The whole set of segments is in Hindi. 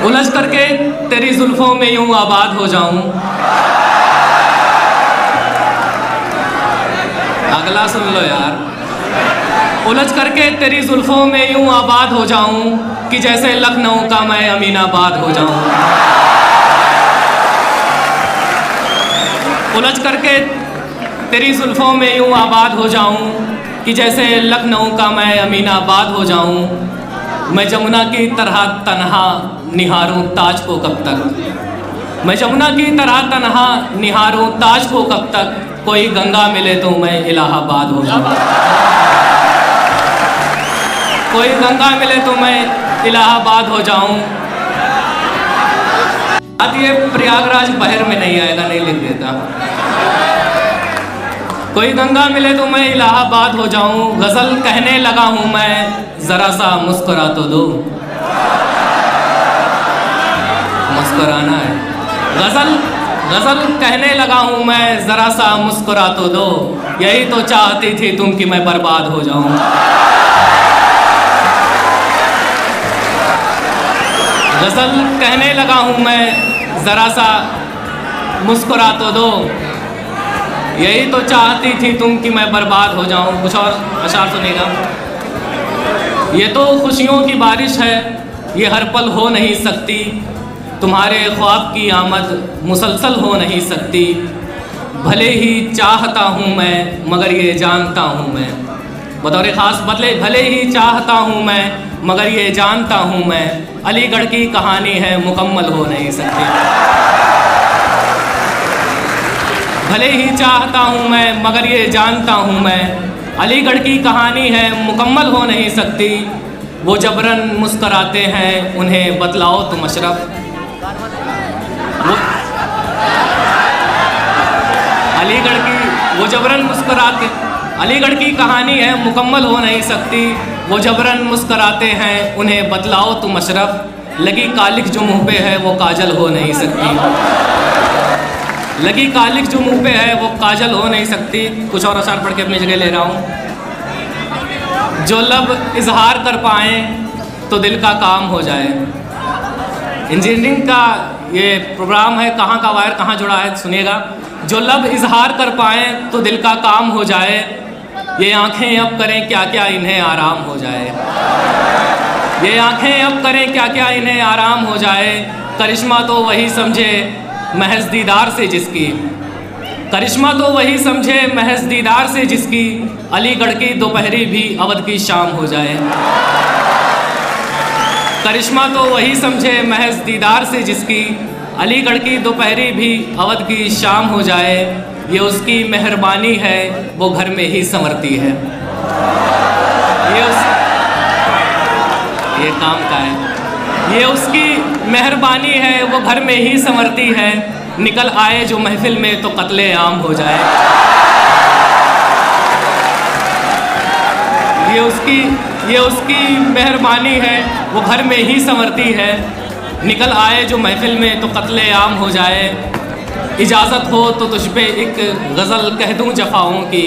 उलझ करके तेरी जुल्फों में यूं आबाद हो जाऊं। अगला सुन लो यार। उलझ करके तेरी जुल्फों में यूं आबाद हो जाऊं कि जैसे लखनऊ का मैं अमीनाबाद हो जाऊं। उलझ करके तेरी जुल्फों में यूं आबाद हो जाऊं कि जैसे लखनऊ का मैं अमीनाबाद हो जाऊं। मैं जमुना की तरह तन्हा निहारूं ताज को कब तक। मैं जमुना की तरह तन्हा निहारूं ताज को कब तक। कोई गंगा मिले तो मैं इलाहाबाद हो जाऊं। कोई गंगा मिले तो मैं इलाहाबाद हो जाऊं। अब ये प्रयागराज बहर में नहीं आएगा, नहीं लिख देता। कोई गंगा मिले तो मैं इलाहाबाद हो जाऊं। गजल कहने लगा हूं मैं, जरा सा मुस्कुरा तो दो। मुस्कुराना है। गजल कहने लगा हूं मैं, जरा सा मुस्कुरा तो दो। यही तो चाहती थी तुम कि मैं बर्बाद हो जाऊं। गजल कहने लगा हूं मैं, जरा सा मुस्कुरा तो दो। यही तो चाहती थी तुम कि मैं बर्बाद हो जाऊं। कुछ और अशार सुनेगा। ये तो खुशियों की बारिश है, ये हर पल हो नहीं सकती। तुम्हारे ख्वाब की आमद मुसलसल हो नहीं सकती। भले ही चाहता हूँ मैं, मगर ये जानता हूँ मैं। बतौर ख़ास भले ही चाहता हूँ मैं, मगर ये जानता हूँ मैं। अलीगढ़ की कहानी है, मुकम्मल हो नहीं सकती। भले ही चाहता हूँ मैं, मगर ये जानता हूँ मैं। अलीगढ़ की कहानी है, मुकम्मल हो नहीं सकती। वो जबरन मुस्कराते हैं, उन्हें बतलाओ तुम अशरफ। वो जबरन मुस्कराते। अलीगढ़ की कहानी है, मुकम्मल हो नहीं सकती। वो जबरन मुस्कराते हैं, उन्हें बतलाओ तुम अशरफ। लगी कालिक जो मुँह पे है, वो काजल हो नहीं सकती। लगी कालिक जो मुँह पे है, वो काजल हो नहीं सकती। कुछ और अशार पढ़ के अपनी जगह ले रहा हूँ। जो लब इजहार कर पाएँ तो दिल का काम हो जाए। इंजीनियरिंग का ये प्रोग्राम है, कहाँ का वायर कहाँ जुड़ा है सुनिएगा। जो लब इजहार कर पाएँ तो दिल का काम हो जाए। ये आँखें अब करें क्या क्या इन्हें आराम हो जाए। ये आँखें अब करें क्या क्या इन्हें आराम हो जाए। करिश्मा तो वही समझे महज दीदार से जिसकी। करिश्मा तो वही समझे महज दीदार से जिसकी। अलीगढ़ की दोपहरी भी अवध की शाम हो जाए। करिश्मा तो वही समझे महज दीदार से जिसकी। अलीगढ़ की दोपहरी भी अवध की शाम हो जाए। ये उसकी मेहरबानी है, वो घर में ही संवरती है। ये काम का है। ये उसकी मेहरबानी है, वो घर में ही संवरती है। निकल आए जो महफिल में तो कत्ले आम हो जाए। ये उसकी मेहरबानी है, वो घर में ही संवरती है। निकल आए जो महफिल में तो कत्ले आम हो जाए। इजाज़त हो तो तुझ पे एक गज़ल कह दूँ जफ़ाओं की।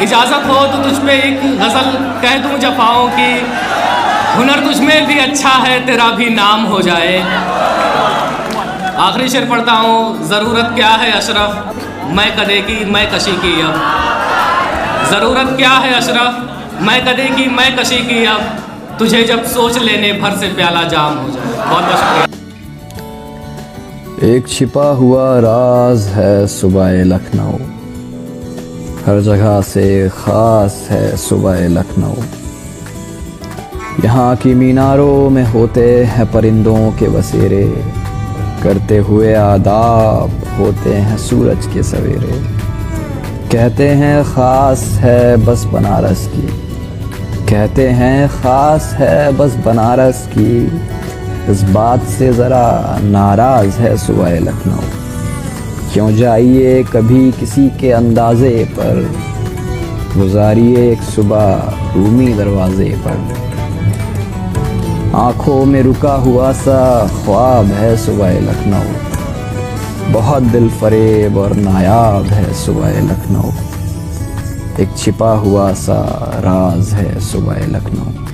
इजाज़त हो तो तुझ पे एक गज़ल कह दूँ जफ़ाओं की। हुनर तुझ में भी अच्छा है, तेरा भी नाम हो जाए। आखिरी शेर पढ़ता हूँ। ज़रूरत क्या है अशरफ, मैं कदे की मैं कशी की अब। ज़रूरत क्या है अशरफ, मैं कदे की मैं कशी की अब। तुझे जब सोच लेने भर से प्याला जाम हो जाए। बहुत बहुत शुक्रिया। एक छिपा हुआ राज है सुबह लखनऊ, हर जगह से ख़ास है सुबह लखनऊ। यहाँ की मीनारों में होते हैं परिंदों के बसेरे, करते हुए आदाब होते हैं सूरज के सवेरे। कहते हैं ख़ास है बस बनारस की, कहते हैं ख़ास है बस बनारस की। इस बात से ज़रा नाराज़ है सुबह लखनऊ। क्यों जाइए कभी किसी के अंदाज़े पर, गुजारिए एक सुबह रूमी दरवाज़े पर। आँखों में रुका हुआ सा ख्वाब है सुबह लखनऊ, बहुत दिल फरेब और नायाब है सुबह लखनऊ। एक छिपा हुआ सा राज है सुबह लखनऊ।